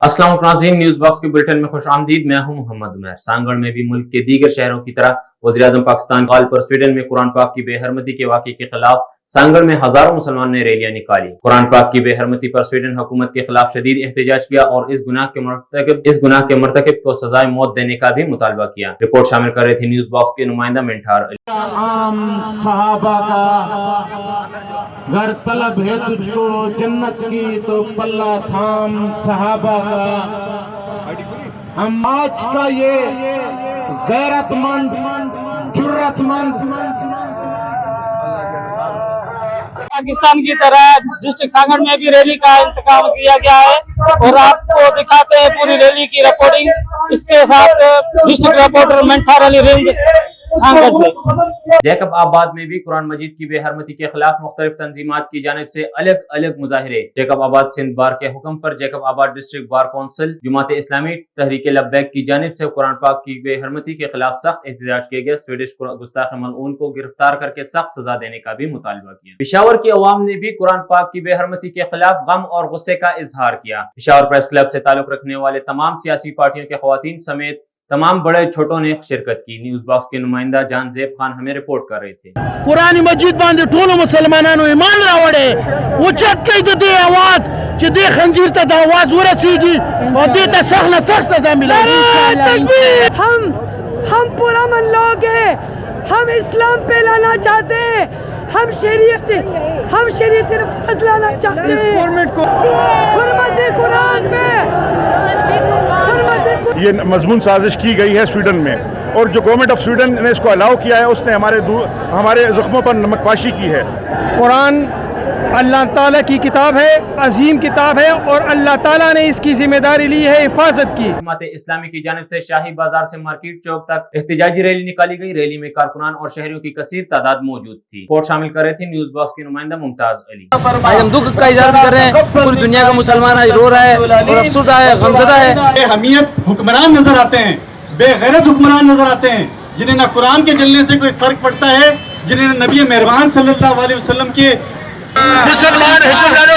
अस्सलाम वालेकुम नाज़रीन, न्यूज़ बॉक्स के बुलेटिन में खुश आमदीद। मैं हूं मोहम्मद उमर। सांगड़ में भी मुल्क के दीगर शहरों की तरह वज़ीर-ए-आज़म पाकिस्तान कॉल पर स्वीडन में कुरान पाक की बेहरमती के वाक़े के खिलाफ सांगड़ में हजारों मुसलमान ने रैलियां निकाली। कुरान पाक की बेहरमती पर स्वीडन हुकूमत के खिलाफ शदीद एहतजाज किया और इस गुनाह के मर्तकब को सजाए मौत देने का भी मुतालबा किया। रिपोर्ट शामिल कर रहे थे न्यूज़ बॉक्स के नुमाइंदा मिंठार अली। आम सहाबा का घर तलब है तुझको जन्नत की तो पल्ला थाम सहाबा का। हम आज का ये गैरतमंद जुर्रतमंद पाकिस्तान की तरह डिस्ट्रिक्ट सांगड़ में भी रैली का इंतकाम किया गया है और आपको दिखाते हैं पूरी रैली की रिपोर्टिंग। इसके साथ डिस्ट्रिक्ट रिपोर्टर मिंठार अली रेंज सांगड़ से। जैकब आबाद में भी कुरान मजीद की बेहरमती के खिलाफ मुख्तलिफ तंजीमात की जानिब से अलग अलग मुजाहिरे। जैकब आबाद सिंध बार के हुक्म पर जैकब आबाद district bar council, Jamaat Islami, तहरीक लब्बैक की जानिब से कुरान पाक की बेहरमती के खिलाफ सख्त एहतजाज किए गए। स्वीडिश गुस्ताख मलऊन को गिरफ्तार करके सख्त सजा देने का भी मुतालबा किया। पेशावर की अवाम ने भी कुरान पाक की बेहरमती के खिलाफ गम और गुस्से का इजहार किया। पेशावर प्रेस क्लब से ताल्लुक रखने वाले तमाम सियासी पार्टियों के खवातीन समेत तमाम बड़े छोटों ने शिरकत की। न्यूज़ बॉक्स के नुमाइंदा जानजेब खान हमें रिपोर्ट कर रहे थे। कुरान मजीद बांधे ठोलो मुसलमानों ईमान रावड़े उचत कई तो दे आवाज च दे खंजीर तक आवाज वरसीगी और दे त सख्त सख्त सजा मिलेगी। हम पुरअमन लोग हैं, हम इस्लाम पे लाना चाहते हैं, हम शरीयत नफज लाना चाहते हैं। हुर्मत कुरान पे ये मजमून साजिश की गई है स्वीडन में और जो गवर्नमेंट ऑफ स्वीडन ने इसको अलाउ किया है उसने हमारे जख्मों पर नमकपाशी की है। कुरान अल्लाह ताला की किताब है, अजीम किताब है और अल्लाह ताला ने इसकी जिम्मेदारी ली है हिफाजत की। जमात इस्लामी की जानिब से शाही बाजार से मार्केट चौक तक एहतजाजी रैली निकाली गई। रैली में कारकुनान और शहरियों की कसीर तादाद मौजूद थी। रिपोर्ट शामिल कर रहे थे न्यूज़ बॉक्स की नुमाइंदा मुमताज अली। आज हम दुख का इजहार भी कर रहे हैं, पूरी दुनिया का मुसलमान आज रो रहा है और अफसुर्दा है, गमज़दा है। बेहमियत हुक्मरान नजर आते हैं, बेगैरत हुक्मरान नजर आते हैं, जिन्हें न कुरान के चलने से कोई फर्क पड़ता है, जिन्हें नबी मेहरबान सल्लल्लाहु अलैहि वसल्लम के मुसलमान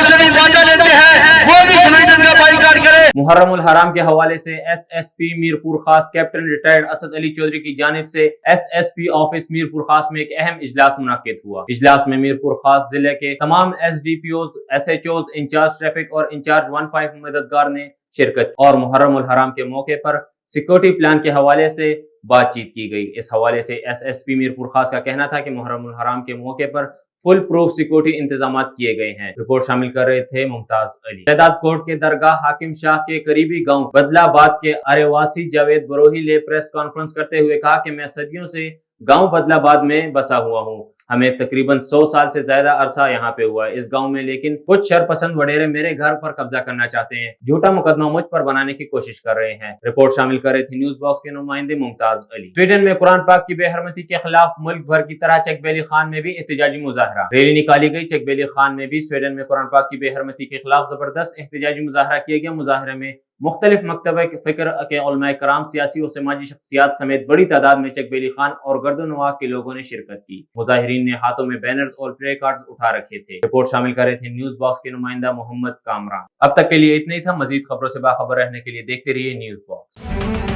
से भी वादा लेते हैं वो भी स्वीडन का बाइकाट करे। मुहर्रमुल हराम के हवाले से एसएसपी मीरपुर खास कैप्टन रिटायर्ड असद अली चौधरी की जानिब से एसएसपी ऑफिस मीरपुर खास में एक अहम इजलास मुनाकिद हुआ। इजलास में मीरपुर खास जिले के तमाम एसडीपीओ, एसएचओ, इंचार्ज ट्रैफिक और इंचार्ज 15 मददगार ने शिरकत और मुहर्रमुल हराम के मौके पर सिक्योरिटी प्लान के हवाले से बातचीत की गई। इस हवाले से एसएसपी मीरपुर खास का कहना था कि मुहर्रमुल हराम के मौके पर फुल प्रूफ सिक्योरिटी इंतजाम किए गए हैं। रिपोर्ट शामिल कर रहे थे मुमताज अली। शहदाद कोर्ट के दरगाह हाकिम शाह के करीबी गांव बदलाबाद के अरेवासी जावेद बरोही ने प्रेस कॉन्फ्रेंस करते हुए कहा कि मैं सदियों से गांव बदलाबाद में बसा हुआ हूं। हमें तकरीबन 100 साल से ज्यादा अरसा यहाँ पे हुआ है इस गांव में, लेकिन कुछ शरपसंद वडेरे मेरे घर पर कब्जा करना चाहते हैं, झूठा मुकदमा मुझ पर बनाने की कोशिश कर रहे हैं। रिपोर्ट शामिल कर रहे थे न्यूज़ बॉक्स के नुमाइंदे मुमताज अली। स्वीडन में कुरान पाक की बेहरमती के खिलाफ मुल्क भर की तरह चकबेली खान में भी एहतजाजी मुजाहरा रैली निकाली गई। चकबेली खान में भी स्वीडन में कुरान पाक की बेहरमती के खिलाफ जबरदस्त एहतजाजी मुजाहरा किया गया। मुजाहरे में मुख्तलिफ मकतब फिक्र के उलमाए कराम, सियासी और समाजी शख्सियात समेत बड़ी तादाद में चकबेली खान और गर्दनवाह के लोगों ने शिरकत की। मुजाहिरीन ने हाथों में बैनर्स और प्ले कार्ड्स उठा रखे थे। रिपोर्ट शामिल कर रहे थे न्यूज़ बॉक्स के नुमाइंदा मोहम्मद कामरान। अब तक के लिए इतना ही था। मजीद खबरों से बाखबर रहने के लिए देखते रहिए न्यूज़ बॉक्स।